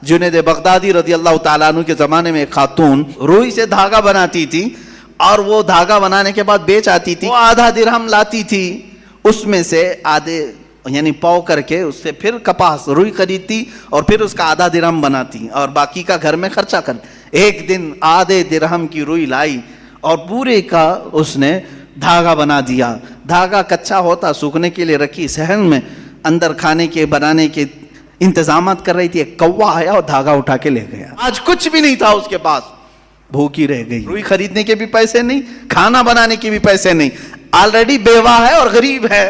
Junaid Baghdadi रज़ी अल्लाह ताला अन्हु के ज़माने में एक खातून रुई से धागा बनाती थी और वो धागा बनाने के बाद बेच आती थी। वो आधा दिरहम लाती थी, उसमें से आधे यानी पाव करके उससे फिर कपास रुई खरीदती और फिर उसका आधा दिरहम बनाती और बाकी का घर में खर्चा कर। एक दिन आधे दिरहम की रुई लाई और पूरे का उसने धागा बना दिया। धागा कच्चा होता, सूखने के लिए रखी सहन में, अंदर खाने के बनाने के इंतजामात कर रही थी। एक कौवा आया और धागा उठा के ले गया। आज कुछ भी नहीं था उसके पास, भूखी रह गई। रुई खरीदने के भी पैसे नहीं, खाना बनाने के भी पैसे नहीं, ऑलरेडी बेवा है और गरीब है।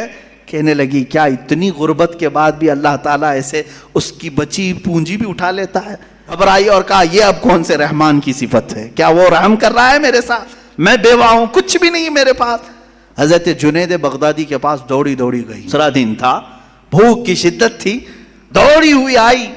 कहने लगी क्या इतनी गुर्बत के बाद भी अल्लाह ताला ऐसे उसकी बची पूंजी भी उठा लेता है। घबराई और कहा ये अब कौन से रहमान की सिफत है, क्या वो रहम कर रहा है मेरे साथ? मैं बेवा हूं, कुछ भी नहीं मेरे पास। हजरत जुनैद बगदादी के पास दौड़ी दौड़ी गई। दूसरा दिन था, भूख की शिद्दत थी, दौड़ी हुई आई।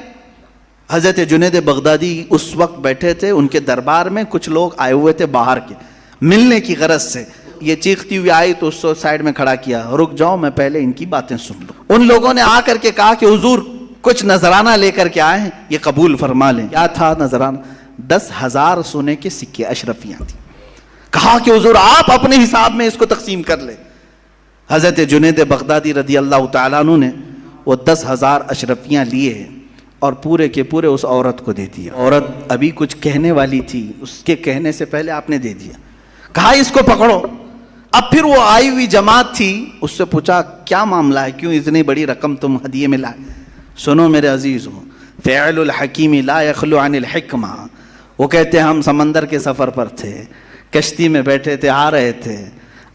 हजरत जुनैद बगदादी उस वक्त बैठे थे, उनके दरबार में कुछ लोग आए हुए थे बाहर के, मिलने की गरज से। ये चीखती हुई आई तो उसको साइड में खड़ा किया, रुक जाओ मैं पहले इनकी बातें सुन लूं। उन लोगों ने आकर के कहा कि हुजूर कुछ नजराना लेकर के आए हैं, ये कबूल फरमा लें। क्या था नजराना? 10,000 सोने के सिक्के, अशरफियां थी। कहा कि हुजूर आप अपने हिसाब में इसको तकसीम कर ले। हजरत जुनैद बगदादी रज़ी अल्लाह ताला अन्हु ने वो 10,000 अशरफियां लिए और पूरे के पूरे उस औरत को दे दिया। औरत अभी कुछ कहने वाली थी, उसके कहने से पहले आपने दे दिया। कहा इसको पकड़ो। अब फिर वो आई हुई जमात थी, उससे पूछा क्या मामला है, क्यों इतनी बड़ी रकम तुम हदिये में लाए? सुनो मेरे अजीजों, फ़िअलुल हकीमी ला यखलु अनिल हिक्मा। वो कहते हैं हम समंदर के सफ़र पर थे, कश्ती में बैठे थे, आ रहे थे,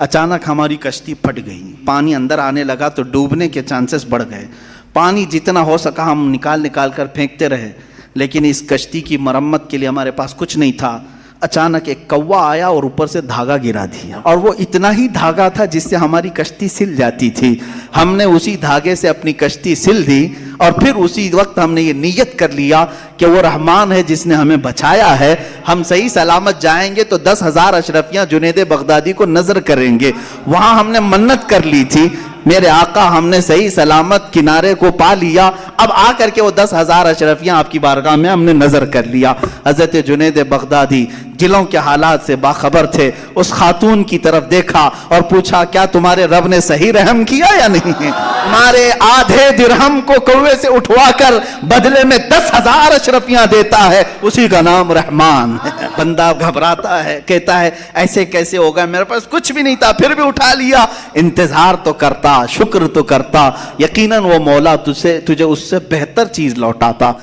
अचानक हमारी कश्ती फट गई। पानी अंदर आने लगा तो डूबने के चांसेस बढ़ गए। पानी जितना हो सका हम निकाल निकाल कर फेंकते रहे, लेकिन इस कश्ती की मरम्मत के लिए हमारे पास कुछ नहीं था। अचानक एक कौवा आया और ऊपर से धागा गिरा दिया, और वो इतना ही धागा था जिससे हमारी कश्ती सिल जाती थी। हमने उसी धागे से अपनी कश्ती सिल दी और फिर उसी वक्त हमने ये नीयत कर लिया कि वो रहमान है जिसने हमें बचाया है, हम सही सलामत जाएंगे तो 10,000 अशरफियां जुनैद बगदादी को नजर करेंगे। वहां हमने मन्नत कर ली थी, मेरे आका हमने सही सलामत किनारे को पा लिया, अब आकर के वो 10,000 अशरफियां आपकी बारगाह में हमने नजर कर लिया। हजरत जुनैद बगदादी जिलों के हालात से बाखबर थे, उस खातून की तरफ देखा और पूछा क्या तुम्हारे रब ने सही रहम किया या नहीं? तुम्हारे आधे दिरहम को कौवे से उठवाकर बदले में 10,000 अशरफियां देता है, उसी का नाम रहमान है। बंदा घबराता है, कहता है ऐसे कैसे होगा, मेरे पास कुछ भी नहीं था फिर भी उठा लिया। इंतजार तो करता, शुक्र तो करता, यकीनन वो मौला तुझे उससे बेहतर चीज लौटाता।